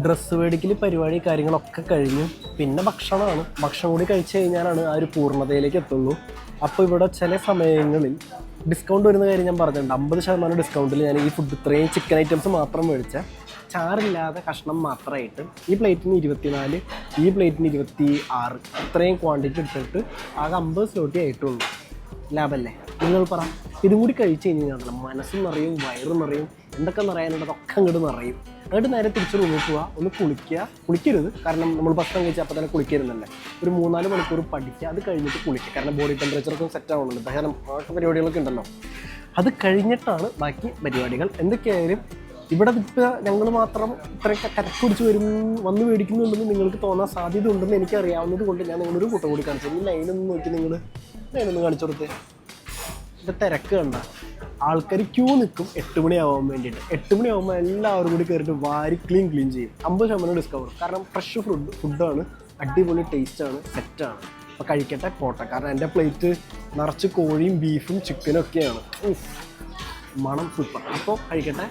Dress മേടിക്കൽ പരിപാടി കാര്യങ്ങളൊക്കെ കഴിഞ്ഞു. പിന്നെ ഭക്ഷണമാണ്. ഭക്ഷണം കൂടി കഴിച്ച് കഴിഞ്ഞാലാണ് ആ ഒരു പൂർണ്ണതയിലേക്ക് എത്തുള്ളൂ. അപ്പോൾ ഇവിടെ ചില സമയങ്ങളിൽ ഡിസ്കൗണ്ട് വരുന്ന കാര്യം ഞാൻ പറഞ്ഞിട്ടുണ്ട്. 50% ഡിസ്കൗണ്ടിൽ ഞാൻ ഈ ഫുഡ് ഇത്രയും ചിക്കൻ ഐറ്റംസ് മാത്രം മേടിച്ച ചാറില്ലാതെ കഷ്ണം മാത്രമായിട്ട് ഈ പ്ലേറ്റിന് 24, ഈ പ്ലേറ്റിന് 26, ഇത്രയും ക്വാണ്ടിറ്റി എടുത്തിട്ട് ആകെ 50 സ്ലോട്ടേ ആയിട്ടുള്ളൂ. ലാഭമല്ലേ? നിങ്ങൾ പറ. ഇതും കൂടി കഴിച്ച് കഴിഞ്ഞാൽ മനസ്സും നിറയും, വയറും നിറയും, എന്തൊക്കെ നിറയാനുള്ളതൊക്കെ അങ്ങോട്ട് നിറയും. എന്നിട്ട് നേരെ തിരിച്ച് റൂമിൽ പോവുക, ഒന്ന് കുളിക്കരുത്, കാരണം നമ്മൾ ഭക്ഷണം കഴിച്ചാൽ അപ്പോൾ തന്നെ കുളിക്കരുതല്ലേ. ഒരു 3-4 മണിക്കൂർ പഠിക്കുക, അത് കഴിഞ്ഞിട്ട് കുളിക്കുക. കാരണം ബോഡി ടെമ്പറേച്ചറൊക്കെ സെറ്റ് ആവുന്നുണ്ട്. ദഹനം പരിപാടികളൊക്കെ ഉണ്ടല്ലോ. അത് കഴിഞ്ഞിട്ടാണ് ബാക്കി പരിപാടികൾ. എന്തൊക്കെയായാലും ഇവിടെ ഇപ്പോൾ ഞങ്ങൾ മാത്രം ഇത്രയൊക്കെ കരക്കുടിച്ച് വന്ന് മേടിക്കുന്നുണ്ടെന്ന് നിങ്ങൾക്ക് തോന്നാൻ സാധ്യത ഉണ്ടെന്ന് എനിക്ക് അറിയാവുന്നത് കൊണ്ട് ഞാൻ നിങ്ങളൊരു കൂട്ടം കൂടി കാണിച്ചു. ഈ ലൈനൊന്നും നോക്കി ലൈനൊന്ന് കാണിച്ചു കൊടുത്തേ. ഇത് തിരക്ക് കണ്ട ആൾക്കാർ ക്യൂ നിൽക്കും 8 മണിയാവാൻ വേണ്ടിയിട്ട്. 8 മണിയാകുമ്പോൾ എല്ലാവരും കൂടി കയറിയിട്ട് വാരി ക്ലീൻ ചെയ്യും. 50% ഡിസ്കൗണ്ട്. കാരണം ഫ്രഷ് ഫുഡാണ്, അടിപൊളി ടേസ്റ്റാണ്, സെറ്റാണ്. അപ്പോൾ കഴിക്കട്ടെ പോട്ടെ. കാരണം എൻ്റെ പ്ലേറ്റ് നിറച്ച് കോഴിയും ബീഫും ചിക്കനും ഒക്കെയാണ്. മണം സൂപ്പർ. അപ്പോൾ കഴിക്കട്ടെ.